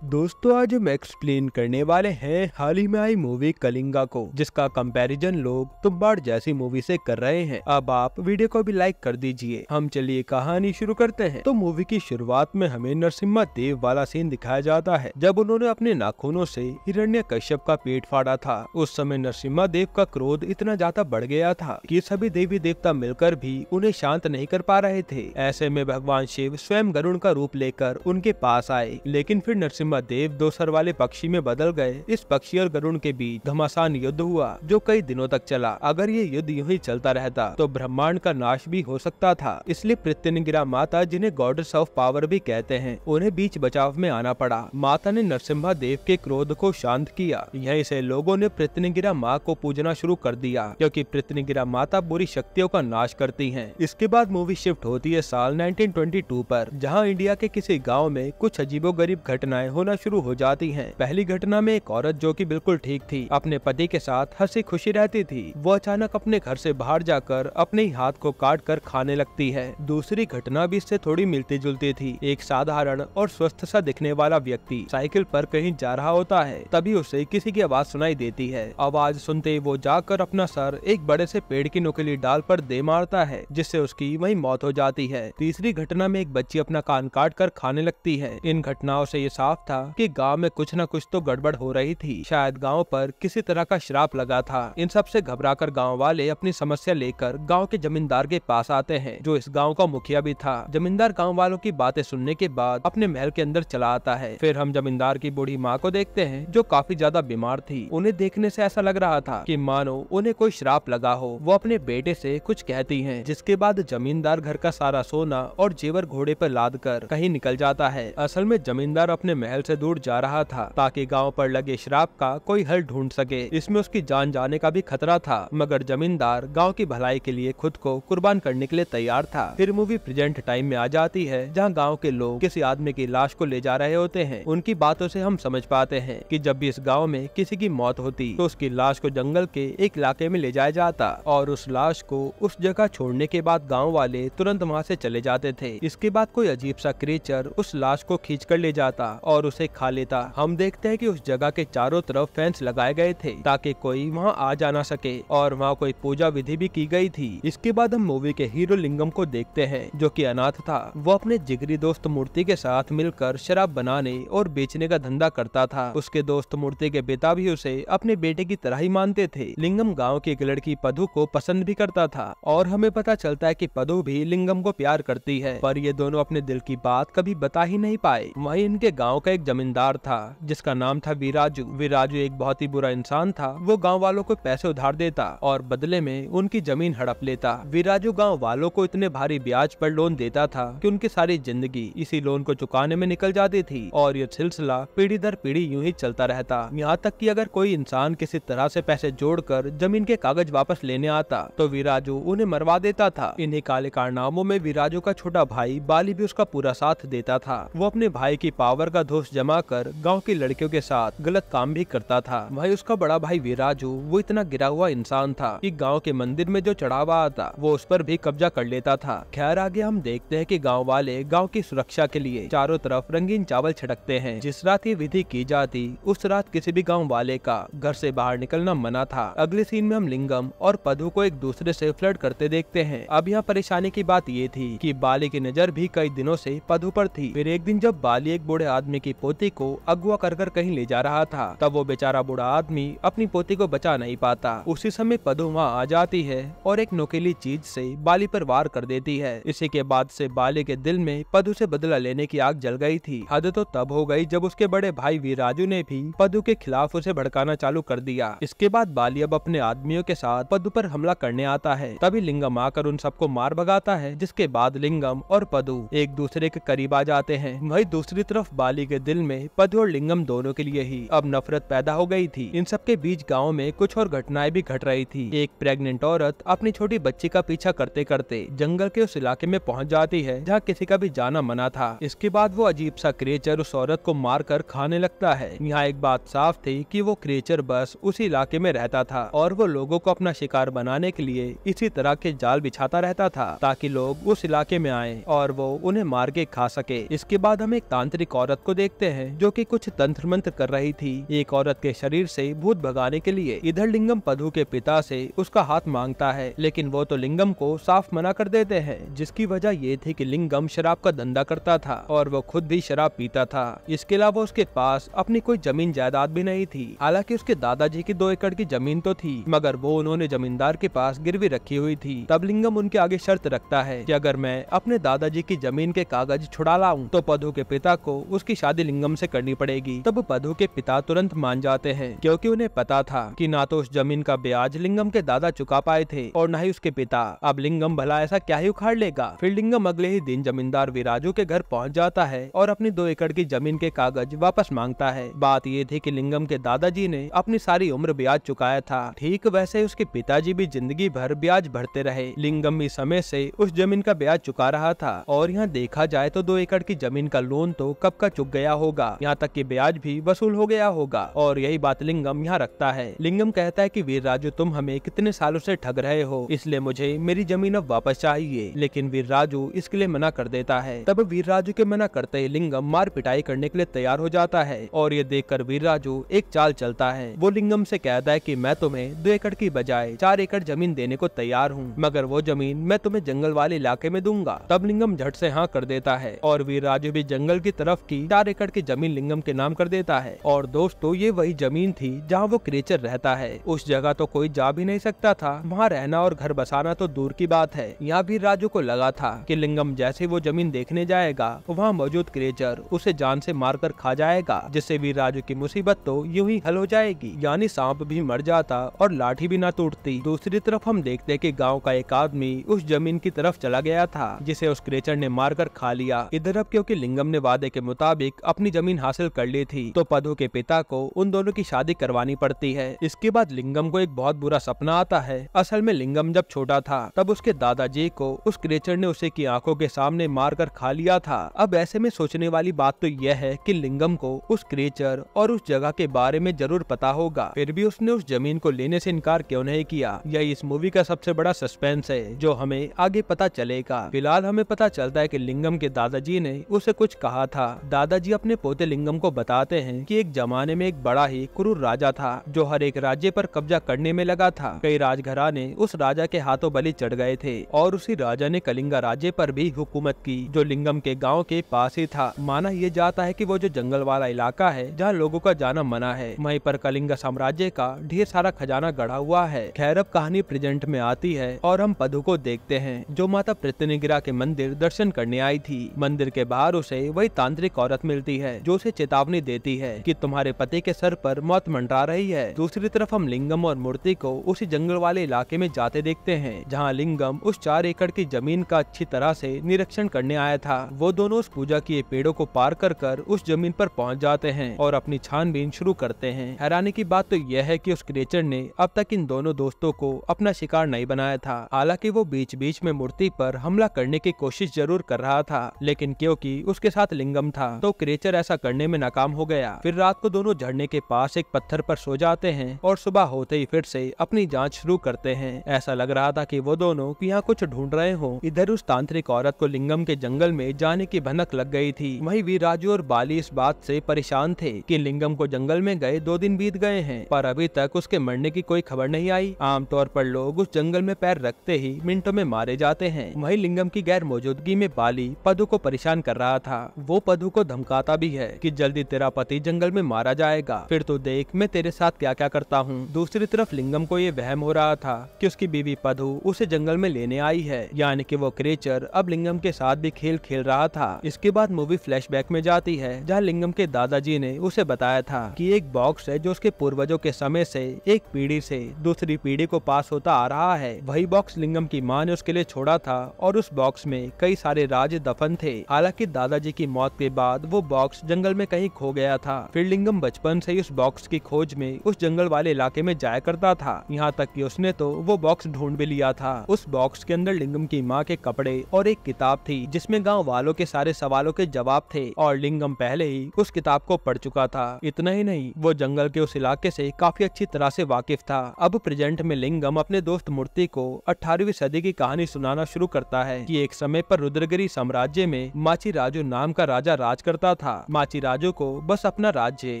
दोस्तों आज हम एक्सप्लेन करने वाले हैं हाल ही में आई मूवी कलिंगा को, जिसका कंपैरिजन लोग तुम्बाड़ जैसी मूवी से कर रहे हैं। अब आप वीडियो को भी लाइक कर दीजिए। हम चलिए कहानी शुरू करते हैं। तो मूवी की शुरुआत में हमें नरसिम्हा देव वाला सीन दिखाया जाता है, जब उन्होंने अपने नाखूनों से हिरण्यकश्यप का पेट फाड़ा था। उस समय नरसिम्हा देव का क्रोध इतना ज्यादा बढ़ गया था कि सभी देवी देवता मिलकर भी उन्हें शांत नहीं कर पा रहे थे। ऐसे में भगवान शिव स्वयं गरुड़ का रूप लेकर उनके पास आए, लेकिन फिर नरसिम्हा देव दो सर वाले पक्षी में बदल गए। इस पक्षी और गरुड़ के बीच घमासान युद्ध हुआ, जो कई दिनों तक चला। अगर ये युद्ध यूं ही चलता रहता तो ब्रह्मांड का नाश भी हो सकता था। इसलिए पृथ्वीगिरा माता, जिन्हें गॉडेस ऑफ पावर भी कहते हैं, उन्हें बीच बचाव में आना पड़ा। माता ने नरसिम्हा देव के क्रोध को शांत किया। यहीं से लोगों ने पृथ्वीगिरा माँ को पूजना शुरू कर दिया, क्योंकि पृथ्वीगिरा माता बुरी शक्तियों का नाश करती हैं। इसके बाद मूवी शिफ्ट होती है साल 1922 पर, जहाँ इंडिया के किसी गाँव में कुछ अजीबोगरीब घटनाएं होना शुरू हो जाती हैं। पहली घटना में एक औरत, जो कि बिल्कुल ठीक थी, अपने पति के साथ हंसी खुशी रहती थी, वो अचानक अपने घर से बाहर जाकर अपने ही हाथ को काट कर खाने लगती है। दूसरी घटना भी इससे थोड़ी मिलती जुलती थी। एक साधारण और स्वस्थ सा दिखने वाला व्यक्ति साइकिल पर कहीं जा रहा होता है, तभी उसे किसी की आवाज सुनाई देती है। आवाज सुनते वो जाकर अपना सर एक बड़े से पेड़ की नुकीली डाल पर दे मारता है, जिससे उसकी वहीं मौत हो जाती है। तीसरी घटना में एक बच्ची अपना कान काट कर खाने लगती है। इन घटनाओं से ये साफ था कि गांव में कुछ न कुछ तो गड़बड़ हो रही थी। शायद गांव पर किसी तरह का श्राप लगा था। इन सब से घबराकर गांव वाले अपनी समस्या लेकर गांव के जमींदार के पास आते हैं, जो इस गांव का मुखिया भी था। जमींदार गांव वालों की बातें सुनने के बाद अपने महल के अंदर चला आता है। फिर हम जमींदार की बूढ़ी माँ को देखते हैं, जो काफी ज्यादा बीमार थी। उन्हें देखने से ऐसा लग रहा था कि मानो उन्हें कोई श्राप लगा हो। वो अपने बेटे से कुछ कहती हैं, जिसके बाद जमींदार घर का सारा सोना और जेवर घोड़े पर लाद कर कहीं निकल जाता है। असल में जमींदार अपने महल से दूर जा रहा था, ताकि गांव पर लगे श्राप का कोई हल ढूंढ सके। इसमें उसकी जान जाने का भी खतरा था, मगर जमींदार गांव की भलाई के लिए खुद को कुर्बान करने के लिए तैयार था। फिर मूवी प्रेजेंट टाइम में आ जाती है, जहां गांव के लोग किसी आदमी की लाश को ले जा रहे होते हैं। उनकी बातों से हम समझ पाते हैं कि जब भी इस गाँव में किसी की मौत होती तो उसकी लाश को जंगल के एक इलाके में ले जाया जाता, और उस लाश को उस जगह छोड़ने के बाद गाँव वाले तुरंत वहाँ से चले जाते थे। इसके बाद कोई अजीब सा क्रिएचर उस लाश को खींच कर ले जाता और उसे खा लेता। हम देखते हैं कि उस जगह के चारों तरफ फेंस लगाए गए थे, ताकि कोई वहां आ जा ना सके, और वहां कोई पूजा विधि भी की गई थी। इसके बाद हम मूवी के हीरो लिंगम को देखते हैं, जो कि अनाथ था। वो अपने जिगरी दोस्त मूर्ति के साथ मिलकर शराब बनाने और बेचने का धंधा करता था। उसके दोस्त मूर्ति के पिता भी उसे अपने बेटे की तरह ही मानते थे। लिंगम गाँव की एक लड़की पदू को पसंद भी करता था, और हमें पता चलता है कि पदू भी लिंगम को प्यार करती है, पर ये दोनों अपने दिल की बात कभी बता ही नहीं पाए। वहीं इनके गाँव का एक जमींदार था, जिसका नाम था वीराजू। वीराजू एक बहुत ही बुरा इंसान था। वो गांव वालों को पैसे उधार देता और बदले में उनकी जमीन हड़प लेता। वीराजू गांव वालों को इतने भारी ब्याज पर लोन देता था कि उनकी सारी जिंदगी इसी लोन को चुकाने में निकल जाती थी, और ये सिलसिला पीढ़ी दर पीढ़ी यूं ही चलता रहता। यहाँ तक कि अगर कोई इंसान किसी तरह से पैसे जोड़कर जमीन के कागज वापस लेने आता तो वीराजू उन्हें मरवा देता था। इन्हीं काले कारनामों में वीराजू का छोटा भाई बाली भी उसका पूरा साथ देता था। वो अपने भाई की पावर का दोष जमा कर गांव की लड़कियों के साथ गलत काम भी करता था। वहीं उसका बड़ा भाई वीराजू वो इतना गिरा हुआ इंसान था कि गांव के मंदिर में जो चढ़ावा आता वो उस पर भी कब्जा कर लेता था। खैर आगे हम देखते हैं कि गांव वाले गांव की सुरक्षा के लिए चारों तरफ रंगीन चावल छिड़कते हैं। जिस रात ये विधि की जाती, उस रात किसी भी गाँव वाले का घर से बाहर निकलना मना था। अगले सीन में हम लिंगम और पदू को एक दूसरे से फ्लर्ट करते देखते हैं। अब यहाँ परेशानी की बात ये थी कि बाली की नजर भी कई दिनों से पदू पर थी। फिर एक दिन जब बाली एक बूढ़े आदमी की पोती को अगवा कर कहीं ले जा रहा था, तब वो बेचारा बूढ़ा आदमी अपनी पोती को बचा नहीं पाता। उसी समय पदू वहाँ आ जाती है और एक नुकीली चीज से बाली पर वार कर देती है। इसी के बाद से बाली के दिल में पदू से बदला लेने की आग जल गई थी। हद तो तब हो गई जब उसके बड़े भाई वीराजू ने भी पदू के खिलाफ उसे भड़काना चालू कर दिया। इसके बाद बाली अब अपने आदमियों के साथ पदू पर हमला करने आता है। तभी लिंगम आकर उन सबको मार भगाता है, जिसके बाद लिंगम और पदू एक दूसरे के करीब आ जाते हैं। वहीं दूसरी तरफ बाली के दिल में पदू और लिंगम दोनों के लिए ही अब नफरत पैदा हो गई थी। इन सब के बीच गाँव में कुछ और घटनाएं भी घट रही थी। एक प्रेग्नेंट औरत अपनी छोटी बच्ची का पीछा करते करते जंगल के उस इलाके में पहुंच जाती है, जहां किसी का भी जाना मना था। इसके बाद वो अजीब सा क्रिएचर उस औरत को मार कर खाने लगता है। यहाँ एक बात साफ थी कि वो क्रिएचर बस उसी इलाके में रहता था, और वो लोगों को अपना शिकार बनाने के लिए इसी तरह के जाल बिछाता रहता था, ताकि लोग उस इलाके में आए और वो उन्हें मार के खा सके। इसके बाद हम एक तांत्रिक औरत को देखते देखते हैं जो कि कुछ तंत्र मंत्र कर रही थी एक औरत के शरीर से भूत भगाने के लिए। इधर लिंगम पदू के पिता से उसका हाथ मांगता है, लेकिन वो तो लिंगम को साफ मना कर देते हैं, जिसकी वजह ये थी कि लिंगम शराब का धंधा करता था और वो खुद भी शराब पीता था। इसके अलावा उसके पास अपनी कोई जमीन जायदाद भी नहीं थी। हालांकि उसके दादाजी की 2 एकड़ की जमीन तो थी, मगर वो उन्होंने जमींदार के पास गिरवी रखी हुई थी। तब लिंगम उनके आगे शर्त रखता है कि अगर मैं अपने दादाजी की जमीन के कागज छुड़ा लाऊं तो पदू के पिता को उसकी शादी लिंगम से करनी पड़ेगी। तब पदू के पिता तुरंत मान जाते हैं, क्योंकि उन्हें पता था कि ना तो उस जमीन का ब्याज लिंगम के दादा चुका पाए थे और न ही उसके पिता। अब लिंगम भला ऐसा क्या ही उखाड़ लेगा। फिर लिंगम अगले ही दिन जमींदार विराजू के घर पहुंच जाता है और अपनी 2 एकड़ की जमीन के कागज वापस मांगता है। बात ये थी कि लिंगम के दादाजी ने अपनी सारी उम्र ब्याज चुकाया था, ठीक वैसे उसके पिताजी भी जिंदगी भर ब्याज भरते रहे। लिंगम भी समय से उस जमीन का ब्याज चुका रहा था और यहाँ देखा जाए तो 2 एकड़ की जमीन का लोन तो कब का चुक गया होगा, यहाँ तक कि ब्याज भी वसूल हो गया होगा। और यही बात लिंगम यहाँ रखता है। लिंगम कहता है कि वीरराजू तुम हमें कितने सालों से ठग रहे हो, इसलिए मुझे मेरी जमीन अब वापस चाहिए। लेकिन वीरराजू इसके लिए मना कर देता है। तब वीरराजू के मना करते ही लिंगम मार पिटाई करने के लिए तैयार हो जाता है और ये देखकर वीरराजू एक चाल चलता है। वो लिंगम से कहता है कि मैं तुम्हें 2 एकड़ की बजाय 4 एकड़ जमीन देने को तैयार हूँ, मगर वो जमीन मैं तुम्हें जंगल वाले इलाके में दूंगा। तब लिंगम झट से हाँ कर देता है और वीरराजू भी जंगल की तरफ की 4 एकड़ की जमीन लिंगम के नाम कर देता है। और दोस्तों ये वही जमीन थी जहाँ वो क्रीचर रहता है। उस जगह तो कोई जा भी नहीं सकता था, वहाँ रहना और घर बसाना तो दूर की बात है। यहाँ भी राजू को लगा था कि लिंगम जैसे वो जमीन देखने जाएगा वहाँ मौजूद क्रीचर उसे जान से मारकर खा जाएगा, जिससे वीरराजू की मुसीबत तो यूं ही हल हो जाएगी, यानी सांप भी मर जाता और लाठी भी ना टूटती। दूसरी तरफ हम देखते कि गांव का एक आदमी उस जमीन की तरफ चला गया था जिसे उस क्रीचर ने मारकर खा लिया। इधर अब क्योंकि लिंगम ने वादे के मुताबिक अपनी जमीन हासिल कर ली थी तो पदू के पिता को उन दोनों की शादी करवानी पड़ती है। इसके बाद लिंगम को एक बहुत बुरा सपना आता है। असल में लिंगम जब छोटा था तब उसके दादाजी को उस क्रीचर ने उसे की आंखों के सामने मारकर खा लिया था। अब ऐसे में सोचने वाली बात तो यह है कि लिंगम को उस क्रीचर और उस जगह के बारे में जरूर पता होगा, फिर भी उसने उस जमीन को लेने से इनकार क्यों नहीं किया। यही इस मूवी का सबसे बड़ा सस्पेंस है जो हमें आगे पता चलेगा। फिलहाल हमें पता चलता है कि लिंगम के दादाजी ने उसे कुछ कहा था। दादाजी अपने पोते लिंगम को बताते हैं कि एक जमाने में एक बड़ा ही क्रूर राजा था जो हर एक राज्य पर कब्जा करने में लगा था। कई राजघराने उस राजा के हाथों बलि चढ़ गए थे और उसी राजा ने कलिंगा राज्य पर भी हुकूमत की जो लिंगम के गांव के पास ही था। माना यह जाता है कि वो जो जंगल वाला इलाका है जहाँ लोगों का जाना मना है, वहीं पर कलिंगा साम्राज्य का ढेर सारा खजाना गढ़ा हुआ है। खैर अब कहानी प्रेजेंट में आती है और हम पदू को देखते हैं जो माता पृथ्वीगिरा के मंदिर दर्शन करने आई थी। मंदिर के बाहर उसे वही तांत्रिक औरत मिलती है जो उसे चेतावनी देती है कि तुम्हारे पति के सर पर मौत मंडरा रही है। दूसरी तरफ हम लिंगम और मूर्ति को उसी जंगल वाले इलाके में जाते देखते हैं जहाँ लिंगम उस 4 एकड़ की जमीन का अच्छी तरह से निरीक्षण करने आया था। वो दोनों उस पूजा किए पेड़ों को पार कर उस जमीन पर पहुंच जाते हैं और अपनी छानबीन शुरू करते हैं। हैरानी की बात तो यह है कि उस क्रीचर ने अब तक इन दोनों दोस्तों को अपना शिकार नहीं बनाया था। हालांकि वो बीच बीच में मूर्ति पर हमला करने की कोशिश जरूर कर रहा था, लेकिन क्योंकि उसके साथ लिंगम था तो क्रीचर ऐसा करने में नाकाम हो गया। फिर रात को दोनों झरने के पास एक पत्थर पर सो जाते हैं और सुबह होते ही फिर से अपनी जांच शुरू करते हैं। ऐसा लग रहा था कि वो दोनों यहाँ कुछ ढूंढ रहे हो। इधर उस तांत्रिक औरत को लिंगम के जंगल में जाने की भनक लग गई थी। वहीं वीरराजू और बाली इस बात से परेशान थे कि लिंगम को जंगल में गए 2 दिन बीत गए हैं पर अभी तक उसके मरने की कोई खबर नहीं आई। आमतौर पर लोग उस जंगल में पैर रखते ही मिनटों में मारे जाते हैं। वहीं लिंगम की गैर मौजूदगी में बाली पदू को परेशान कर रहा था। वो पदू को धमकाता भी है कि जल्दी तेरा पति जंगल में मारा जाएगा, फिर तो देख मैं तेरे साथ क्या क्या करता हूँ। दूसरी तरफ लिंगम को ये वहम हो रहा था कि उसकी बीवी पदू उसे जंगल में लेने आई है, यानी कि वो क्रीचर अब लिंगम के साथ भी खेल खेल रहा था। इसके बाद मूवी फ्लैशबैक में जाती है जहाँ लिंगम के दादाजी ने उसे बताया था कि एक बॉक्स है जो उसके पूर्वजों के समय से एक पीढ़ी से दूसरी पीढ़ी को पास होता आ रहा है। वही बॉक्स लिंगम की माँ ने उसके लिए छोड़ा था और उस बॉक्स में कई सारे राज दफन थे। हालांकि दादाजी की मौत के बाद वो बॉक्स जंगल में कहीं खो गया था। फिर लिंगम बचपन से ही उस बॉक्स की खोज में उस जंगल वाले इलाके में जाया करता था, यहाँ तक कि उसने तो वो बॉक्स ढूंढ भी लिया था। उस बॉक्स के अंदर लिंगम की माँ के कपड़े और एक किताब थी जिसमें गाँव वालों के सारे सवालों के जवाब थे और लिंगम पहले ही उस किताब को पढ़ चुका था। इतना ही नहीं, वो जंगल के उस इलाके से काफी अच्छी तरह से वाकिफ था। अब प्रेजेंट में लिंगम अपने दोस्त मूर्ति को 18वीं सदी की कहानी सुनाना शुरू करता है कि एक समय पर रुद्रगिरी साम्राज्य में माची राजू नाम का राजा राज करता था। माचिराजु को बस अपना राज्य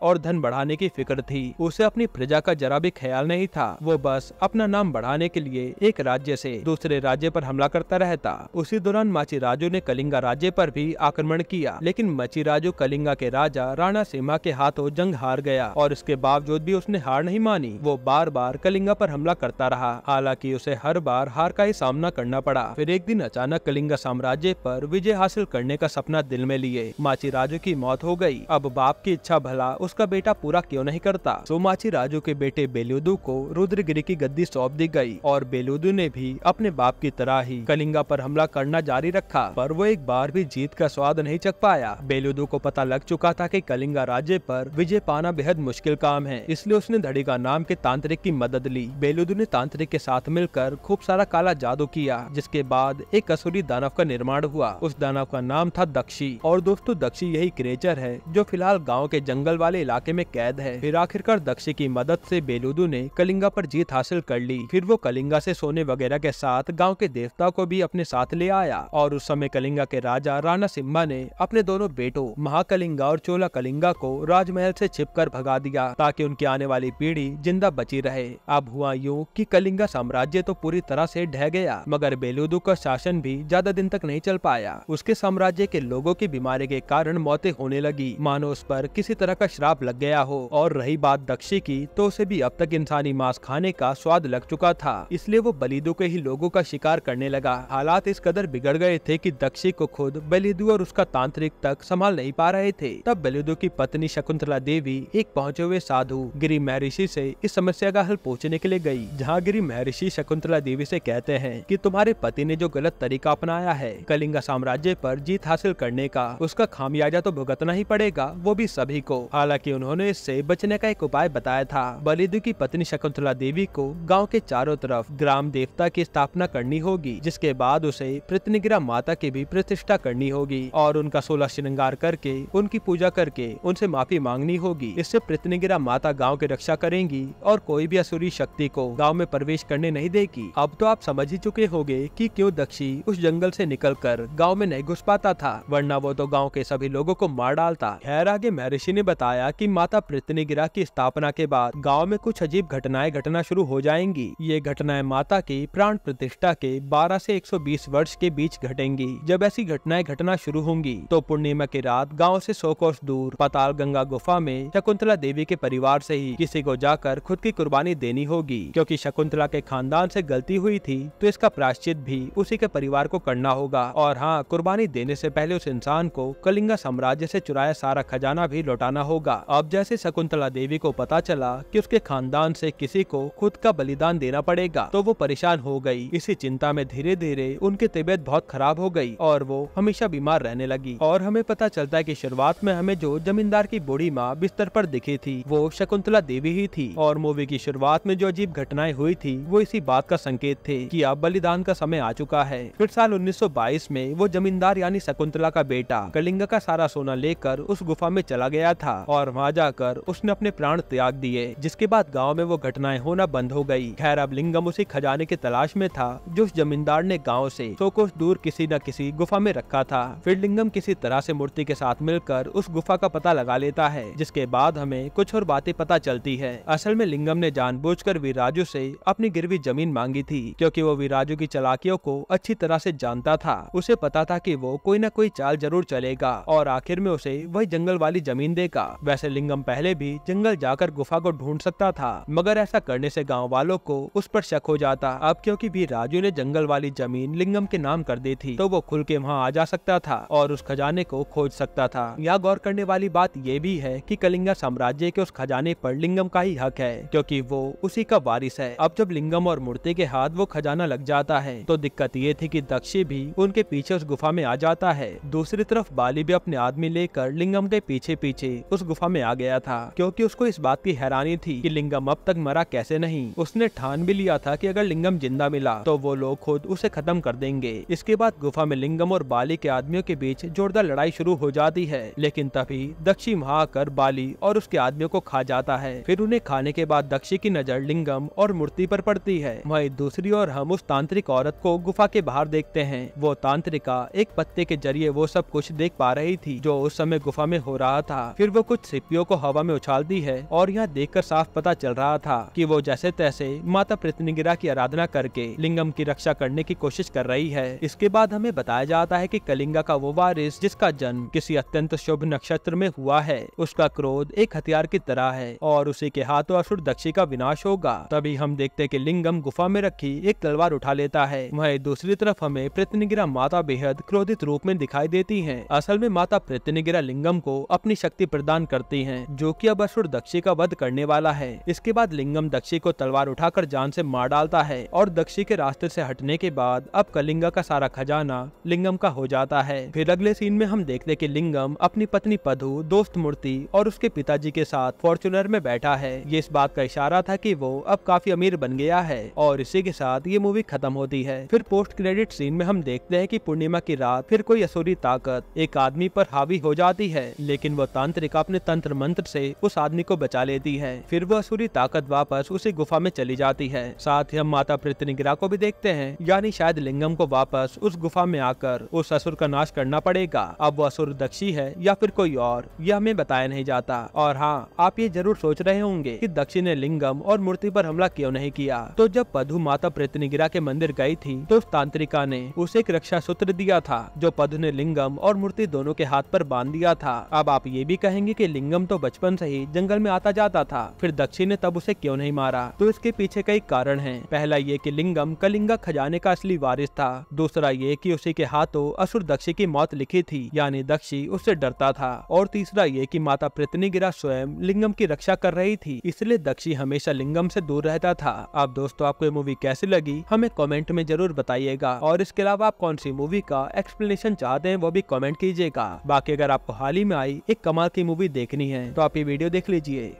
और धन बढ़ाने की फिक्र थी, उसे अपनी प्रजा का जरा भी ख्याल नहीं था। वो बस अपना नाम बढ़ाने के लिए एक राज्य से दूसरे राज्य पर हमला करता रहता। उसी दौरान माचिराजु ने कलिंगा राज्य पर भी आक्रमण किया, लेकिन माचिराजु कलिंगा के राजा राणा सिम्हा के हाथों जंग हार गया और इसके बावजूद भी उसने हार नहीं मानी। वो बार बार कलिंगा पर हमला करता रहा, हालांकि उसे हर बार हार का ही सामना करना पड़ा। फिर एक दिन अचानक कलिंगा साम्राज्य पर विजय हासिल करने का सपना दिल में लिए माचिराजु की मौत हो गई। अब बाप की इच्छा भला उसका बेटा पूरा क्यों नहीं करता। तो माचिराजु के बेटे बेलुदु को रुद्रगिरी की गद्दी सौंप दी गई और बेलुदु ने भी अपने बाप की तरह ही कलिंगा पर हमला करना जारी रखा, पर वो एक बार भी जीत का स्वाद नहीं चख पाया। बेलुदु को पता लग चुका था कि कलिंगा राज्य पर विजय पाना बेहद मुश्किल काम है, इसलिए उसने धड़िका नाम के तांत्रिक की मदद ली। बेलुदु ने तांत्रिक के साथ मिलकर खूब सारा काला जादू किया, जिसके बाद एक असुरी दानव का निर्माण हुआ। उस दानव का नाम था दक्षी। और दोस्तों, दक्षी यही क्रिएचर है जो फिलहाल गाँव के जंगल वाले इलाके में कैद है। फिर आखिरकार दक्षी की मदद से बेलुदु ने कलिंगा पर जीत हासिल कर ली। फिर वो कलिंगा से सोने वगैरह के साथ गांव के देवता को भी अपने साथ ले आया और उस समय कलिंगा के राजा राणा सिम्हा ने अपने दोनों बेटों महाकलिंगा और चोला कलिंगा को राजमहल से छिपकर भगा दिया ताकि उनकी आने वाली पीढ़ी जिंदा बची रहे। अब हुआ यूं कि कलिंगा साम्राज्य तो पूरी तरह से ढह गया, मगर बेलुदु का शासन भी ज्यादा दिन तक नहीं चल पाया। उसके साम्राज्य के लोगों की बीमारी के कारण मौतें होने लगी, मानो उस पर किसी तरह का श्राप लग गया हो। और रही बात दक्षी की, तो उसे भी अब तक इंसानी मांस खाने का स्वाद लग चुका था, इसलिए वो बलिदु के ही लोगों का शिकार करने लगा। हालात इस कदर बिगड़ गए थे कि दक्षी को खुद बलिदु और उसका तांत्रिक तक संभाल नहीं पा रहे थे। तब बलिदु की पत्नी शकुंतला देवी एक पहुंचे हुए साधु गिरि महर्षि से इस समस्या का हल पूछने के लिए गई, जहाँ गिरि महर्षि शकुंतला देवी से कहते हैं कि तुम्हारे पति ने जो गलत तरीका अपनाया है कलिंगा साम्राज्य पर जीत हासिल करने का, उसका खामियाजा तो भुगतना ही पड़ेगा, वो भी सभी को। हालांकि उन्होंने इससे बचने का एक उपाय बताया था। बलिदु की पत्नी शकुंतला देवी को गांव के चारों तरफ ग्राम देवता की स्थापना करनी होगी, जिसके बाद उसे पृतनिगिरा माता की भी प्रतिष्ठा करनी होगी और उनका 16 श्रृंगार करके उनकी पूजा करके उनसे माफी मांगनी होगी। इससे पृतनिगिरा माता गांव की रक्षा करेंगी और कोई भी असुरी शक्ति को गांव में प्रवेश करने नहीं देगी। अब तो आप समझ ही चुके होंगे कि क्यों दक्षी उस जंगल से निकलकर गांव में नहीं घुस पाता था, वरना वो तो गांव के सभी लोगों को मार डालता। खैर, आगे महर्षि ने बताया कि माता पृतनिगिरा की स्थापना के बाद गांव में कुछ अजीब घटनाएं घटना शुरू हो जाएंगी। ये घटनाएं माता की प्राण प्रतिष्ठा के 12 से 120 वर्ष के बीच घटेंगी। जब ऐसी घटनाएं घटना शुरू होंगी तो पूर्णिमा की रात गांव से 100 कोस दूर पाताल गंगा गुफा में शकुंतला देवी के परिवार से ही किसी को जाकर खुद की कुर्बानी देनी होगी, क्योंकि शकुंतला के खानदान से गलती हुई थी तो इसका प्रायश्चित भी उसी के परिवार को करना होगा। और हाँ, कुर्बानी देने से पहले उस इंसान को कलिंगा साम्राज्य से चुराया सारा खजाना भी लौटाना होगा। अब जैसे शकुंतला देवी को पता चला कि उसके खानदान से किसी को खुद का बलिदान देना पड़ेगा तो वो परेशान हो गई। इसी चिंता में धीरे धीरे उनकी तबीयत बहुत खराब हो गई और वो हमेशा बीमार रहने लगी। और हमें पता चलता है कि शुरुआत में हमें जो जमींदार की बूढ़ी माँ बिस्तर पर दिखी थी वो शकुंतला देवी ही थी। और मूवी की शुरुआत में जो अजीब घटनाएं हुई थी वो इसी बात का संकेत थे कि अब बलिदान का समय आ चुका है। फिर साल 1922 में वो जमींदार यानी शकुंतला का बेटा कलिंगा का सारा सोना लेकर उस गुफा में चला गया था और वहाँ जाकर उसने अपने प्राण त्याग दिए, जिसके बाद गांव में वो घटनाएं होना बंद हो गई। खैर, अब लिंगम उसी खजाने की तलाश में था जो उस जमींदार ने गांव से 100 कोस दूर किसी न किसी गुफा में रखा था। फिर लिंगम किसी तरह से मूर्ति के साथ मिलकर उस गुफा का पता लगा लेता है, जिसके बाद हमें कुछ और बातें पता चलती है। असल में लिंगम ने जानबूझकर वीराजु से अपनी गिरवी जमीन मांगी थी, क्योंकि वो वीराजु की चालाकियों को अच्छी तरह से जानता था। उसे पता था कि वो कोई न कोई चाल जरूर चलेगा और आखिर में उसे वही जंगल वाली जमीन देगा। वैसे लिंगम पहले भी जंगल जाकर गुफा को ढूंढ सकता था, मगर ऐसा करने से गांव वालों को उस पर शक हो जाता। अब क्योंकि भी राजू ने जंगल वाली जमीन लिंगम के नाम कर दी थी तो वो खुल के वहाँ आ जा सकता था और उस खजाने को खोज सकता था। यहाँ गौर करने वाली बात ये भी है कि कलिंगा साम्राज्य के उस खजाने पर लिंगम का ही हक है, क्योंकि वो उसी का वारिस है। अब जब लिंगम और मूर्ति के हाथ वो खजाना लग जाता है तो दिक्कत ये थी कि दक्षी भी उनके पीछे उस गुफा में आ जाता है। दूसरी तरफ बाली भी अपने आदमी लेकर लिंगम के पीछे पीछे उस गुफा में आ गया था, क्योंकि उसको इस बात की हैरानी थी कि लिंगम अब तक मरा कैसे नहीं। उसने ठान भी लिया था कि अगर लिंगम जिंदा मिला तो वो लोग खुद उसे खत्म कर देंगे। इसके बाद गुफा में लिंगम और बाली के आदमियों के बीच जोरदार लड़ाई शुरू हो जाती है, लेकिन तभी दक्षी वहाँ आकर बाली और उसके आदमियों को खा जाता है। फिर उन्हें खाने के बाद दक्षी की नजर लिंगम और मूर्ति पर पड़ती है। वहीं दूसरी ओर हम उस तांत्रिक औरत को गुफा के बाहर देखते हैं। वो तांत्रिका एक पत्ते के जरिए वो सब कुछ देख पा रही थी जो उस समय गुफा में हो रहा था। फिर वो कुछ सिप्पियों को हवा में उछालती है और यहाँ देखकर साफ पता चल रहा था कि वो जैसे तैसे माता पृथ्वीगिरा की आराधना करके लिंगम की रक्षा करने की कोशिश कर रही है। इसके बाद हमें बताया जाता है कि कलिंगा का वो वारिस जिसका जन्म किसी अत्यंत शुभ नक्षत्र में हुआ है, उसका क्रोध एक हथियार की तरह है और उसी के हाथों असुर दक्षी का विनाश होगा। तभी हम देखते हैं कि लिंगम गुफा में रखी एक तलवार उठा लेता है। वहीं दूसरी तरफ हमें पृथ्वीगिरा माता बेहद क्रोधित रूप में दिखाई देती हैं। असल में माता पृथ्वीगिरा लिंगम को अपनी शक्ति प्रदान करती हैं, जो कि अब असुर दक्षी का वध करने वाला है। इसके बाद लिंगम दक्षी को तलवार उठाकर जान से मार डालता है और दक्षी के रास्ते से हटने के बाद अब कलिंगा का सारा खजाना लिंगम का हो जाता है। फिर अगले सीन में हम देखते हैं कि लिंगम अपनी पत्नी पधु, दोस्त मूर्ति और उसके पिताजी के साथ फॉर्च्यूनर में बैठा है। ये इस बात का इशारा था कि वो अब काफी अमीर बन गया है और इसी के साथ ये मूवी खत्म होती है। फिर पोस्ट क्रेडिट सीन में हम देखते हैं कि पूर्णिमा की रात फिर कोई असुरी ताकत एक आदमी पर हावी हो जाती है, लेकिन वो तांत्रिक अपने तंत्र मंत्र से उस आदमी को बचा लेती है। फिर वो असुरी ताकत वापस उसी गुफा में चली जाती है। साथ ही हम माता पृथ्वीगिरा को भी देखते हैं, यानी शायद लिंगम को वापस उस गुफा में आकर उस असुर का नाश करना पड़ेगा। अब वो असुर दक्षी है या फिर कोई और, यह हमें बताया नहीं जाता। और हाँ, आप ये जरूर सोच रहे होंगे कि दक्षी ने लिंगम और मूर्ति पर हमला क्यों नहीं किया। तो जब पधु माता पृथ्वीगिरा के मंदिर गई थी तो उस तांत्रिका ने उसे एक रक्षा सूत्र दिया था, जो पधु ने लिंगम और मूर्ति दोनों के हाथ पर बांध दिया था। अब आप ये भी कहेंगे कि लिंगम तो बचपन से ही जंगल में आता जाता था, फिर दक्षी ने तब उसे क्यों नहीं मारा। तो इसके पीछे कई कारण हैं। पहला ये कि लिंगम कलिंगा खजाने का असली वारिस था। दूसरा ये कि उसी के हाथों असुर दक्षी की मौत लिखी थी, यानी दक्षी उससे डरता था। और तीसरा ये कि माता पृथ्वीगिरा स्वयं लिंगम की रक्षा कर रही थी, इसलिए दक्षी हमेशा लिंगम से दूर रहता था। अब दोस्तों, आपको ये मूवी कैसी लगी हमें कमेंट में जरूर बताइएगा, और इसके अलावा आप कौन सी मूवी का एक्सप्लेनेशन चाहते हैं वो भी कमेंट कीजिएगा। बाकी अगर आपको हाल ही में आई एक कमाल की मूवी देखनी है तो आप ये वीडियो देख लीजिए।